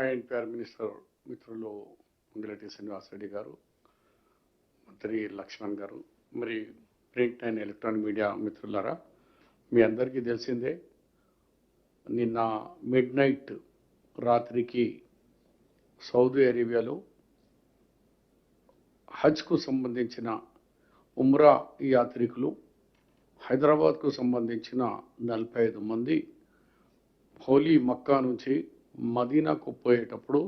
INPR minister మిత్రులు పొంగిరెడ్డి శ్రీనివాస్ రెడ్డి గారు, మంత్రి లక్ష్మణ్ గారు, మరి ప్రింట్ అండ్ ఎలక్ట్రానిక్ మీడియా మిత్రులారా, మీ అందరికీ తెలిసిందే నిన్న మిడ్ నైట్ రాత్రికి సౌదీ అరేబియాలో హజ్కు సంబంధించిన ఉమ్రా యాత్రికులు హైదరాబాద్కు సంబంధించిన 45 మంది హోలీ మక్కా నుంచి మదీనాకు పోయేటప్పుడు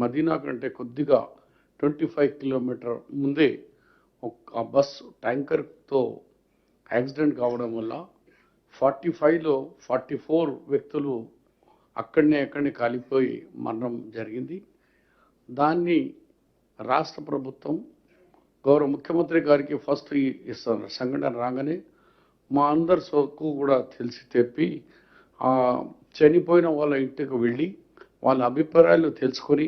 మదీనా కంటే కొద్దిగా 25 కిలోమీటర్ ముందే ఒక బస్సు ట్యాంకర్తో యాక్సిడెంట్ కావడం వల్ల 45లో 44 వ్యక్తులు అక్కడనే కాలిపోయి మరణం జరిగింది. దాన్ని రాష్ట్ర ప్రభుత్వం గౌరవ ముఖ్యమంత్రి గారికి ఫస్ట్ ఈ సంఘటన రాగానే మా అందరి సోకు కూడా తెలిసి తెప్పి చనిపోయిన వాళ్ళ ఇంటికి వెళ్ళి వాళ్ళ అభిప్రాయాలు తెలుసుకొని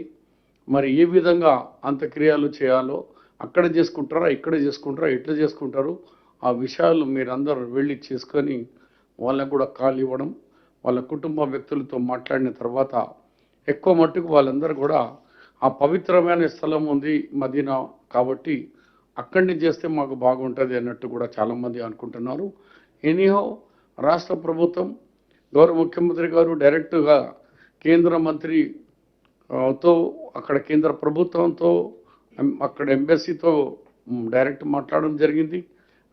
మరి ఏ విధంగా అంత్యక్రియలు చేయాలో అక్కడ చేసుకుంటారా ఇక్కడ చేసుకుంటారా ఎట్లా చేసుకుంటారు ఆ విషయాలు మీరందరూ వెళ్ళి చేసుకొని వాళ్ళకు కూడా కాల్ ఇవ్వడం, వాళ్ళ కుటుంబ వ్యక్తులతో మాట్లాడిన తర్వాత ఎక్కువ మట్టుకు వాళ్ళందరూ కూడా ఆ పవిత్రమైన స్థలం ఉంది మదీనా కాబట్టి అక్కడిని చేస్తే మాకు బాగుంటుంది అన్నట్టు కూడా చాలామంది అనుకుంటున్నారు. ఎనీహో రాష్ట్ర ప్రభుత్వం గౌరవ ముఖ్యమంత్రి గారు డైరెక్ట్గా కేంద్ర మంత్రితో అక్కడ కేంద్ర ప్రభుత్వంతో అక్కడ ఎంబసీతో డైరెక్ట్ మాట్లాడడం జరిగింది.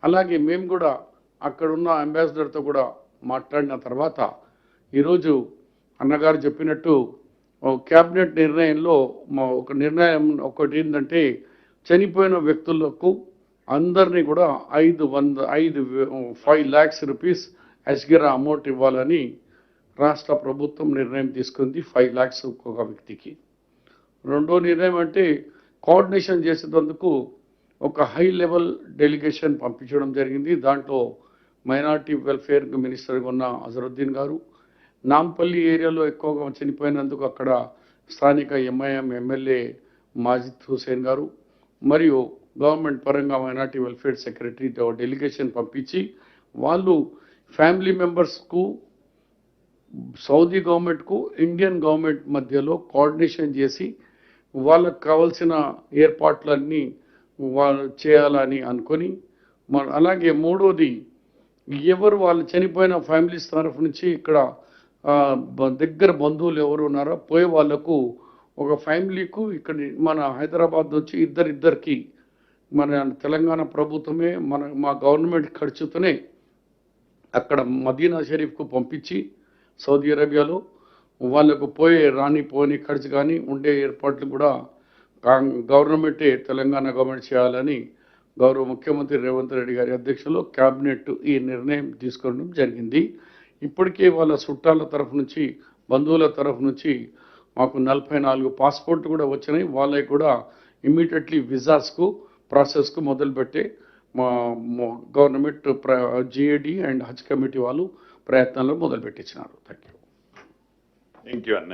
అలాగే మేము కూడా అక్కడున్న అంబాసిడర్తో కూడా మాట్లాడిన తర్వాత ఈరోజు అన్నగారు చెప్పినట్టు క్యాబినెట్ నిర్ణయంలో ఒక నిర్ణయం ఒకటి ఏంటంటే చనిపోయిన వ్యక్తులకు అందరినీ కూడా 5 lakhs రూపీస్ అస్గిరా అమౌంట్ ఇవ్వాలని రాష్ట్ర ప్రభుత్వం నిర్ణయం తీసుకుంది. 5 lakhs ఒక వ్యక్తికి. రెండో నిర్ణయం అంటే కోఆర్డినేషన్ చేసేందుకు ఒక హై లెవెల్ డెలిగేషన్ పంపించడం జరిగింది. దాంట్లో మైనార్టీ వెల్ఫేర్ మినిస్టర్గా ఉన్న అజరుద్దీన్ గారు, నాంపల్లి ఏరియాలో ఎక్కువగా చనిపోయినందుకు అక్కడ స్థానిక ఎంఐఎం ఎమ్మెల్యే మాజిద్ హుసేన్ గారు మరియు గవర్నమెంట్ పరంగా మైనార్టీ వెల్ఫేర్ సెక్రటరీ డెలిగేషన్ పంపించి వాళ్ళు ఫ్యామిలీ మెంబర్స్కు సౌదీ గవర్నమెంట్కు ఇండియన్ గవర్నమెంట్ మధ్యలో కోఆర్డినేషన్ చేసి వాళ్ళకు కావాల్సిన ఏర్పాట్లన్నీ వాళ్ళు చేయాలని అనుకొని అలాగే మూడోది ఎవరు వాళ్ళు చనిపోయిన ఫ్యామిలీస్ తరఫు నుంచి ఇక్కడ దగ్గర బంధువులు ఎవరు ఉన్నారో పోయే వాళ్లకు ఒక ఫ్యామిలీకు ఇక్కడ మన హైదరాబాద్ నుంచి ఇద్దరికి మన తెలంగాణ ప్రభుత్వమే మా గవర్నమెంట్ ఖర్చుతోనే అక్కడ మదీనా షరీఫ్కు పంపించి సౌదీ అరేబియాలో వాళ్ళకు పోని ఖర్చు కానీ ఉండే ఏర్పాట్లు కూడా గవర్నమెంటే తెలంగాణ గవర్నమెంట్ చేయాలని గౌరవ ముఖ్యమంత్రి రేవంత్ రెడ్డి గారి అధ్యక్షతలో క్యాబినెట్ ఈ నిర్ణయం తీసుకోవడం జరిగింది. ఇప్పటికే వాళ్ళ చుట్టాల తరఫు నుంచి బంధువుల తరఫు నుంచి మాకు 44 పాస్పోర్ట్ కూడా వచ్చినాయి. వాళ్ళకి కూడా ఇమ్మీడియట్లీ విజాస్కు ప్రాసెస్కు మొదలుపెట్టే మా government GAD and Haj committee వాళ్ళు ప్రయత్నాలు మొదలుపెట్టించినారు. థ్యాంక్ యూ అన్న.